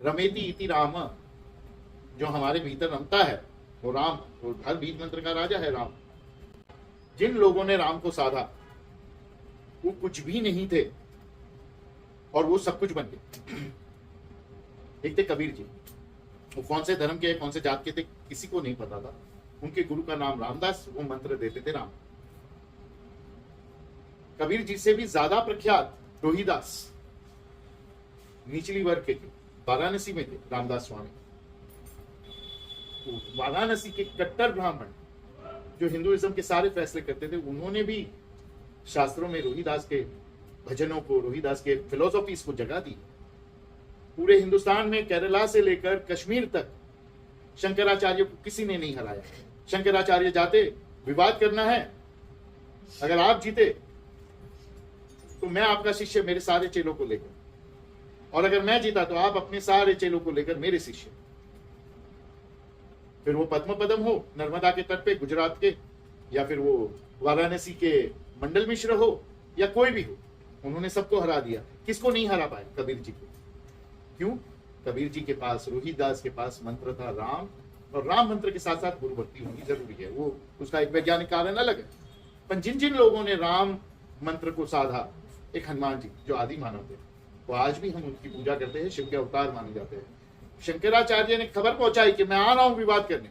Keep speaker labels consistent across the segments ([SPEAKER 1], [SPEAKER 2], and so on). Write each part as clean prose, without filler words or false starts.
[SPEAKER 1] रमेति इति राम, जो हमारे भीतर रमता है वो राम, वो हर बीज मंत्र का राजा है राम। जिन लोगों ने राम को साधा वो कुछ भी नहीं थे और वो सब कुछ बन गए। एक थे कबीर जी, वो कौन से धर्म के कौन से जात के थे किसी को नहीं पता था। उनके गुरु का नाम रामदास, वो मंत्र देते थे राम। कबीर जी से भी ज्यादा प्रख्यात रोहिदास निचली वर्ग के थे, वाराणसी में थे रामदास स्वामी। वाराणसी के कट्टर ब्राह्मण जो हिंदुइज्म के सारे फैसले करते थे, उन्होंने भी शास्त्रों में रोहिदास के भजनों को, रोहिदास के फिलोसॉफीज को जगह दी। पूरे हिंदुस्तान में केरला से लेकर कश्मीर तक शंकराचार्य को किसी ने नहीं हराया। शंकराचार्य जाते, विवाद करना है, अगर आप जीते तो मैं आपका शिष्य मेरे सारे चेलों को लेकर, और अगर मैं जीता तो आप अपने सारे चेलों को लेकर मेरे शिष्य। फिर वो पद्मपदम हो नर्मदा के तट पे गुजरात के, या फिर वो वाराणसी के मंडल मिश्र हो, या कोई भी हो, उन्होंने सबको हरा दिया। किसको नहीं हरा पाए? कबीर जी को। क्यों? कबीर जी के पास, रोहिदास के पास मंत्र था राम, और राम मंत्र के साथ साथ गुरु भक्ति होनी जरूरी है। वो उसका एक वैज्ञानिक कारण अलग है। पर जिन जिन लोगों ने राम मंत्र को साधा, एक हनुमान जी जो आदि मानव थे, वो आज भी हम उनकी पूजा करते हैं, शिव के अवतार माने जाते हैं। शंकराचार्य ने खबर पहुंचाई कि मैं आ रहा हूं विवाद करने,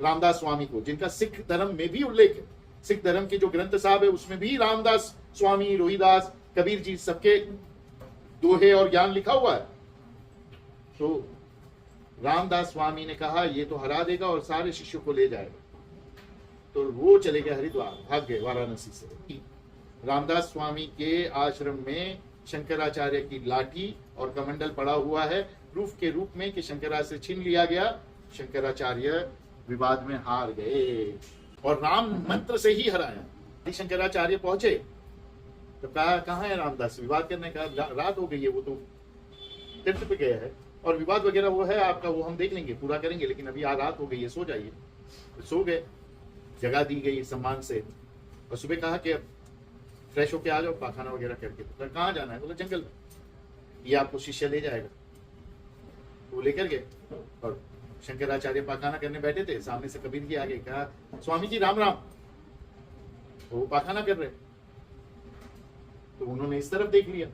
[SPEAKER 1] रामदास स्वामी को, जिनका सिख धर्म में भी उल्लेख है। सिख धर्म के जो ग्रंथ साहब है उसमें भी रामदास स्वामी, रोहिदास, कबीर जी सबके दोहे और ज्ञान लिखा हुआ है। तो रामदास स्वामी ने कहा ये तो हरा देगा और सारे शिष्यों को ले जाएगा, तो वो चले गए हरिद्वार, भाग गए वाराणसी से। रामदास स्वामी के आश्रम में शंकराचार्य की लाठी और कमंडल पड़ा हुआ है, प्रूफ के रूप में कि शंकराचार्य से छीन लिया गया। शंकराचार्य विवाद में हार गए और राम मंत्र से ही हराया। शंकराचार्य पहुंचे तो कहा कहाँ है रामदास, विवाद करने का रात हो गई है, वो तो तीर्थ पे गया है, और विवाद वगैरह वो है आपका, वो हम देख लेंगे, पूरा करेंगे, लेकिन अभी रात हो गई है, सो जाइए। तो सो गए, जगह दी गई सम्मान से, और सुबह कहा कि फ्रेश होके आ जाओ, पाखाना वगैरह करके। तो कहाँ जाना है? बोला जंगल में, ये आपको शिष्य ले जाएगा। वो लेकर गए और शंकराचार्य पाखाना करने बैठे थे, सामने से कबीर जी आगे, कहा स्वामी जी राम राम। तो वो पाखाना कर रहे, तो उन्होंने इस तरफ देख लिया,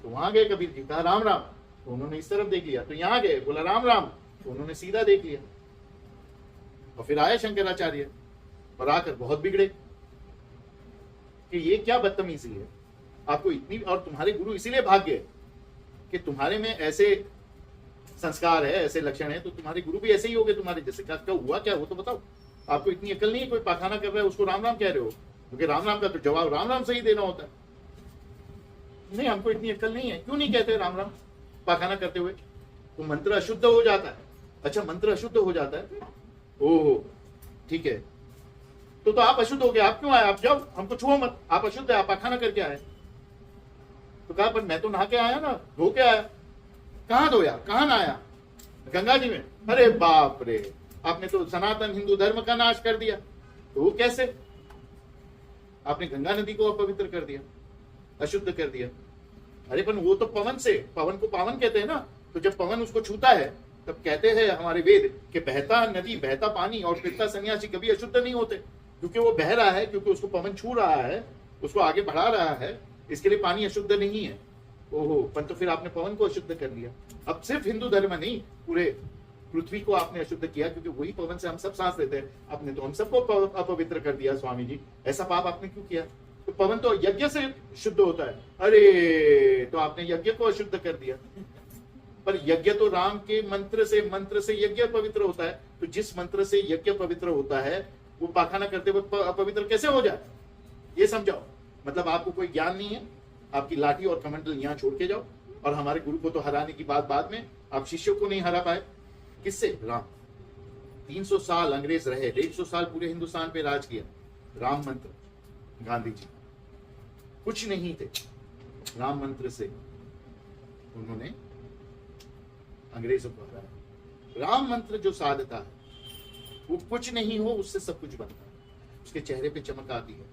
[SPEAKER 1] तो वहां गए कबीर जी, कहा राम राम। तो उन्होंने इस तरफ देख लिया, तो यहाँ गए, बोला राम राम। तो उन्होंने सीधा देख लिया, और फिर आए शंकराचार्य और आकर बहुत बिगड़े कि ये क्या बदतमीजी है, आपको इतनी, और तुम्हारे गुरु इसीलिए भाग गए कि तुम्हारे में ऐसे संस्कार है, ऐसे लक्षण है, तो तुम्हारे गुरु भी ऐसे ही होंगे तुम्हारे जैसे। क्या हुआ क्या, वो तो बताओ। आपको इतनी अकल नहीं है, कोई पाखाना कर रहा है उसको राम राम कह रहे हो, क्योंकि राम राम का तो जवाब राम राम से ही देना होता है। नहीं, हमको इतनी अकल नहीं है, क्यों नहीं कहते राम राम पाखाना करते हुए? तो मंत्र अशुद्ध हो जाता है। अच्छा, मंत्र अशुद्ध हो जाता है, ओहो ठीक है, तो आप अशुद्ध हो गए, आप क्यों आए? आप जाओ, हमको छुओ मत, आप अशुद्ध है, आप पाखाना करके आए। तो कहा पर मैं तो नहा के आया ना, धो के आया। कहाँ धोया, कहाँ नहाया? गंगा जी में। अरे बाप रे, आपने तो सनातन हिंदू धर्म का नाश कर दिया। तो वो कैसे? आपने गंगा नदी को अपवित्र कर दिया, अशुद्ध कर दिया। अरे पर वो तो पवन से, पवन को पावन कहते हैं ना, तो जब पवन उसको छूता है तब कहते हैं हमारे वेद कि बहता नदी, बहता पानी और फिरता सन्यासी कभी अशुद्ध नहीं होते, क्योंकि वो बह रहा है, क्योंकि उसको पवन छू रहा है, उसको आगे बढ़ा रहा है, इसके लिए पानी अशुद्ध नहीं है। ओहो, पर तो फिर आपने पवन को अशुद्ध कर लिया। अब सिर्फ हिंदू धर्म नहीं, पूरे पृथ्वी को आपने अशुद्ध किया, क्योंकि वही पवन से हम सब सांस लेते हैं। आपने तो हम सबको अपवित्र कर दिया स्वामी जी, ऐसा पाप आपने क्यों किया? तो पवन तो यज्ञ से शुद्ध होता है। अरे, तो आपने यज्ञ को अशुद्ध कर दिया। पर यज्ञ तो राम के मंत्र से यज्ञ पवित्र होता है। तो जिस मंत्र से यज्ञ पवित्र होता है वो पाखाना करते वक्त अपवित्र कैसे हो जाए? ये समझाओ। मतलब आपको कोई ज्ञान नहीं है, आपकी लाठी और कमंडल यहाँ छोड़ के जाओ, और हमारे गुरु को तो हराने की बात बाद में, आप शिष्यों को नहीं हरा पाए। किससे? राम। 300 साल अंग्रेज रहे, 150 साल पूरे हिंदुस्तान पे राज किया। राम मंत्र, गांधी जी कुछ नहीं थे, राम मंत्र से उन्होंने अंग्रेजों को हराया। राम मंत्र जो साधता है वो कुछ नहीं हो, उससे सब कुछ बनता है। उसके चेहरे पे चमक आती है,